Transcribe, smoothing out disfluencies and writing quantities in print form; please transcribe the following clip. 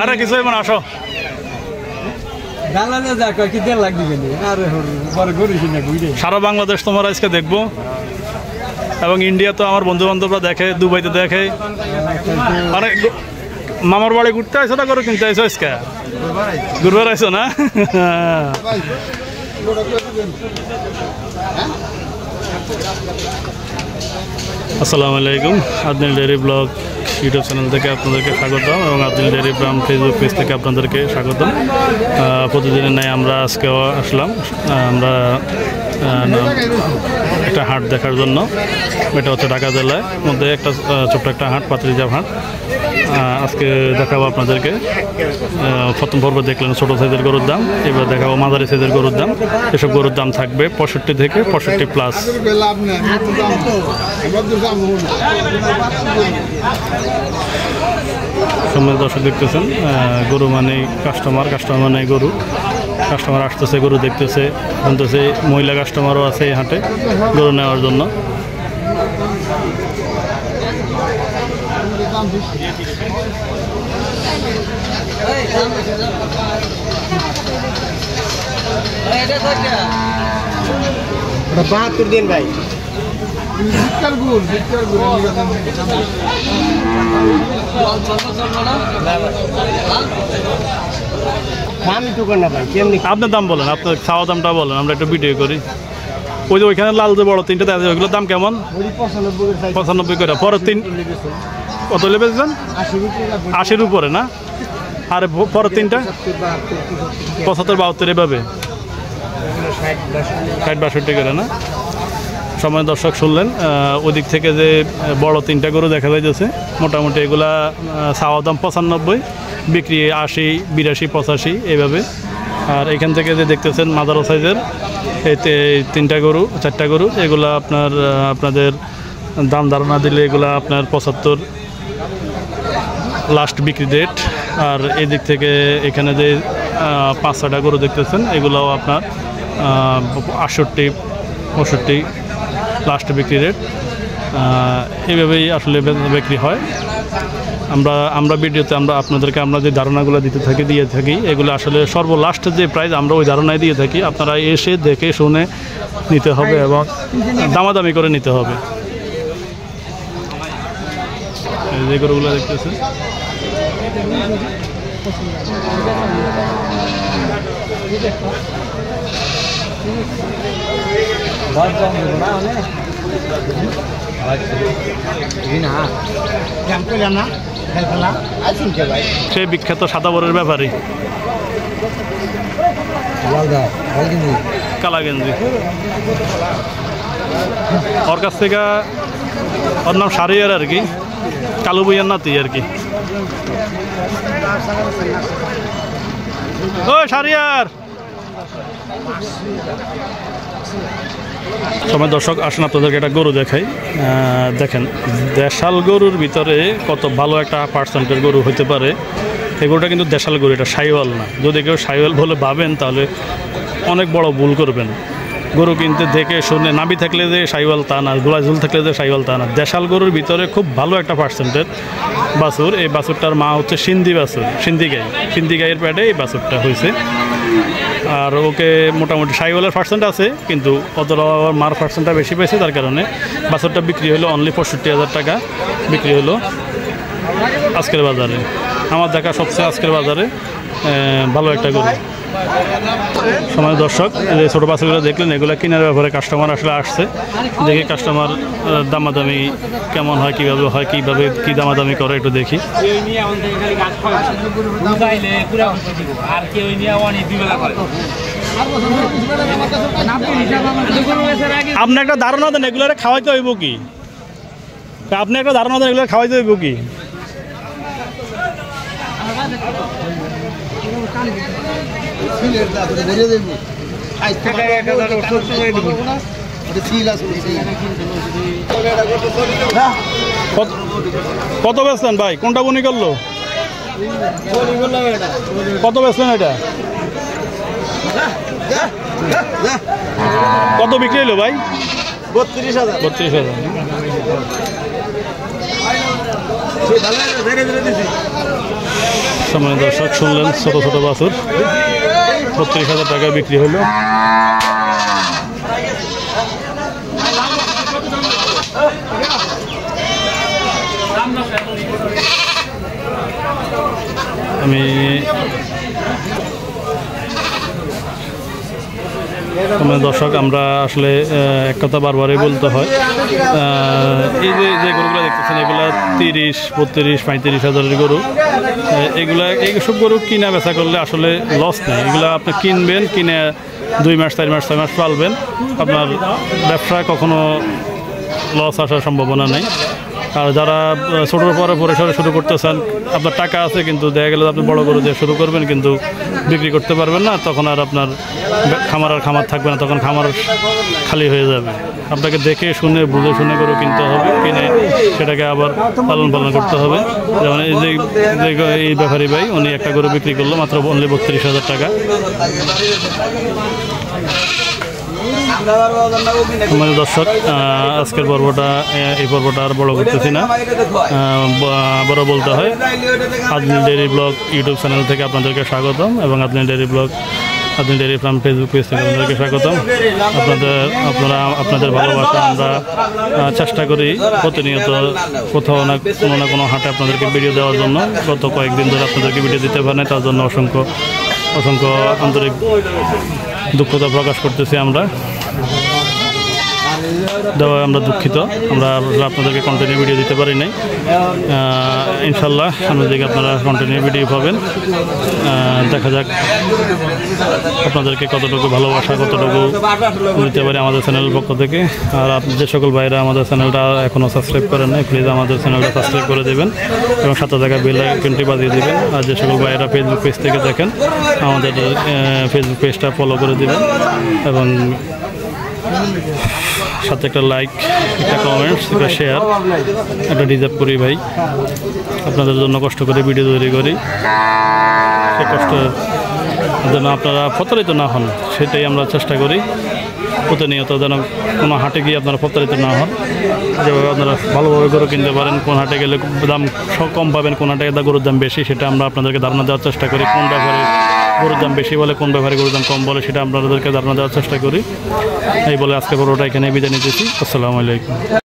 আরে কিছু মানে আসো সারা বাংলাদেশ তোমার আজকে দেখবো এবং ইন্ডিয়া তো আমার বন্ধু বান্ধবরা দেখে, দুবাইতে দেখে। মানে মামার বাড়ি ঘুরতে আইসো না, করে কিনতে আইসো আজকে? ঘুরবার আইসো না? আসসালামু আলাইকুম, আদনিল ডেয়ারি ব্লগ ইউটিউব চ্যানেল থেকে আপনাদেরকে স্বাগতম এবং আদনিল ডেয়ারি ফার্ম ফেসবুক পেজ থেকে আপনাদেরকে স্বাগতম। প্রতিদিনের ন্যায় আমরা আজকেও আসলাম আমরা একটা হাট দেখার জন্য। এটা হচ্ছে ঢাকা জেলার মধ্যে একটা ছোট্ট একটা হাট, পাত্রিজাব হাট। আজকে দেখাবো আপনাদেরকে। প্রথম পর্বে দেখলেন ছোটো সাইজের গরুর দাম, এবার দেখাবো মাঝারি সাইজের গরুর দাম। এসব গরুর দাম থাকবে 65 থেকে 65+। সময় দর্শক দেখতেছেন, গরু মানে কাস্টমার, কাস্টমার মানে গরু। কাস্টমার আসতেছে, গরু দেখতেছে, শুনতেছে। মহিলা কাস্টমারও আছে এই হাটে গরু নেওয়ার জন্য। বাহাত্তর দিন ভাই আপনার দাম বলেন, আপনার খাওয়া দামটা বলেন, আমরা একটু ভিডিও করি। ওই যে ওইখানে লাল যে বড় তিনটা দেখা যায়, ওইগুলোর দাম কেমন? 95 করে। পরের তিন কত লেবেছেন? 80-র উপরে না? আর পরের তিনটা 75-72 এভাবে 60-62 করে না? সময় দর্শক শুনলেন, ওদিক থেকে যে বড় তিনটা গরু দেখা যাইতেছে, মোটামুটি এগুলা চাওয়া দাম 95, বিক্রি 80, 82, 85 এইভাবে। আর এখান থেকে যে দেখতেছেন মাদারো সাইজের এই তিনটা গরু, চারটা গরু, এগুলা আপনাদের দাম ধারণা দিলে এগুলা আপনার 75 লাস্ট বিক্রি রেট। আর এই দিক থেকে এখানে যে 5-6টা গরু দেখতেছেন, এগুলাও আপনার 68, 65 লাস্ট বিক্রি রেট। এইভাবেই আসলে বিক্রি হয়। আমরা ভিডিওতে আপনাদেরকে যে ধারণাগুলো দিয়ে থাকি, এগুলো আসলে সর্বলাস্ট যে প্রাইস আমরা ওই ধারণায় দিয়ে থাকি। আপনারা এসে দেখে শুনে নিতে হবে এবং দামাদামি করে নিতে হবে। যে গরুগুলো দেখতেছেন, সে বিখ্যাত সাদাবরের ব্যাপারী কালাগেঞ্জি। ওর কাছ থেকে, ওর নাম শাহরিয়ার আর কি, কালু বইয়ার নাতি আর কি। ও শাহরিয়ার, সময় দর্শক আসুন আপনাদেরকে একটা গরু দেখাই। দেখেন দেশাল গরুর ভিতরে কত ভালো একটা পার্সেন্টের গরু হতে পারে। এই গরুটা কিন্তু দেশাল গরু, এটা সাইওয়াল না। যদি কেউ সাইওয়াল বলে ভাবেন তাহলে অনেক বড় ভুল করবেন। গরু কিনতে দেখে শুনে, নাভি থাকলে যে সাইওয়াল তা না, গোলায় ঝুল থাকলে যে সাইওয়াল তা না। দেশাল গরুর ভিতরে খুব ভালো একটা পার্সেন্টের বাছুর। এই বাছুরটার মা হচ্ছে সিন্ধি বাছুর, সিন্ধি গাই। সিন্ধি গাইয়ের প্যাডে এই বাছুরটা হয়েছে। আর ওকে মোটামুটি সাইওয়ালের পার্সেন্ট আছে, কিন্তু অতটা মার পার্সেন্টটা বেশি পেয়েছে, তার কারণে বাছুরটা বিক্রি হলো অনলি 65,000 টাকা বিক্রি হলো আজকের বাজারে। আমার দেখা সবচেয়ে আজকের বাজারে ভালো একটা গরু। সময় দর্শক, যে ছোটো বাছুরগুলো দেখলেন, এগুলো কেনার ব্যাপারে কাস্টমার আসলে আসছে। দেখি কাস্টমার দামাদামি কেমন হয়, কীভাবে কী দামাদামি করে একটু দেখি। আপনি একটা ধারণা দেন এগুলো খাওয়াইতে হইব কি? আপনি একটা ধারণা দেন এগুলো খাওয়াইতে হইব কি? কত বেচলেন ভাই? কোনটা বনি করলো? কত বেচলেন এটা? কত বিক্রি হলো ভাই? 32,000। 32,000। সম্মানিত দর্শক, শুনলেন ছোট ছোট বাছুর 32,000 টাকায় বিক্রি হলো। আমি দর্শক, আমরা আসলে এক কথা বারবারই বলতে হয়, এই যে গরুগুলো দেখতেছেন এগুলা 30, 32, 35,000 গরু। এইসব গরু কিনা বেচা করলে আসলে লস নেই। এগুলো আপনি কিনবেন, কিনে 2 মাস 4 মাস 6 মাস পালবেন, আপনার ব্যবসায় কখনো লস আসার সম্ভাবনা নেই। আর যারা ছোটোর পরে পরিসরে শুরু করতে চান, আপনার টাকা আছে কিন্তু দেখা গেলে আপনি বড় গরু দিয়ে শুরু করবেন কিন্তু বিক্রি করতে পারবেন না, তখন আর আপনার খামার থাকবে না, তখন খামার খালি হয়ে যাবে। আপনাকে দেখে শুনে বুঝে শুনে গরু কিনতে হবে, কিনে সেটাকে আবার পালন করতে হবে। যেমন এই ব্যাপারী ভাই উনি একটা গরু বিক্রি করলো মাত্র অনলি 32,000 টাকা। আমাদের দর্শক, আজকের পর্বটা এই পর্বটা আর বড় করতেছি না, বড় বলতে হয়। Adnan dairy blog YouTube channel থেকে আপনাদেরকে স্বাগতম এবং Adnan dairy blog, Adnan dairy farm Facebook page থেকে আপনাদেরকে স্বাগতম। আপনাদের ভালোবাসা আমরা চেষ্টা করি প্রতিনিয়ত কোথাও না কোনো হাটে আপনাদেরকে ভিডিও দেওয়ার জন্য। গত কয়েকদিন ধরে আপনাদেরকে ভিডিও দিতে পারেন, তার জন্য অসংখ্য আন্তরিক দুঃখতা প্রকাশ করতেছি। আমরা দুঃখিত, আমরা আপনাদেরকে কন্টিনিউ ভিডিও দিতে পারি নাই। ইনশাল্লাহ সামনের দিকে আপনারা কন্টিনিউ ভিডিও পাবেন। দেখা যাক আপনাদেরকে কতটুকু ভালোবাসা, কতটুকু দিতে পারি আমাদের চ্যানেলের পক্ষ থেকে। আর যে সকল ভাইরা আমাদের চ্যানেলটা এখনও সাবস্ক্রাইব করেন নাই, প্লিজ আমাদের চ্যানেলটা সাবস্ক্রাইব করে দেবেন এবং সাথে থাকা বেল আইকনটি বাজিয়ে দেবেন। আর যে সকল ভাইরা ফেসবুক পেজ থেকে দেখেন, আমাদের ফেসবুক পেজটা ফলো করে দেবেন এবং সাথে একটা লাইক, একটা কমেন্টস, একটা শেয়ার, একটা ডিজার্ভ করি ভাই। আপনাদের জন্য কষ্ট করে ভিডিও তৈরি করি, সে কষ্ট যেন আপনারা প্রতারিত না হন সেটাই আমরা চেষ্টা করি। প্রতিনিয়ত যেন কোনো হাটে গিয়ে আপনারা প্রতারিত না হন, যেভাবে আপনারা ভালোভাবে গরু কিনতে পারেন। কোন হাটে গেলে দাম কম পাবেন, কোন হাটে গরুর দাম বেশি, সেটা আমরা আপনাদেরকে ধারণা দেওয়ার চেষ্টা করি। কোন ব্যাপারে গরুর দাম বেশি বলে, কোন ব্যাপারে গরুর দাম কম বলে, সেটা আপনাদেরকে ধারণা দেওয়ার চেষ্টা করি। এই বলে আজকে পুরোটা এখানে বিদায় নিতেছি। আসসালামু আলাইকুম।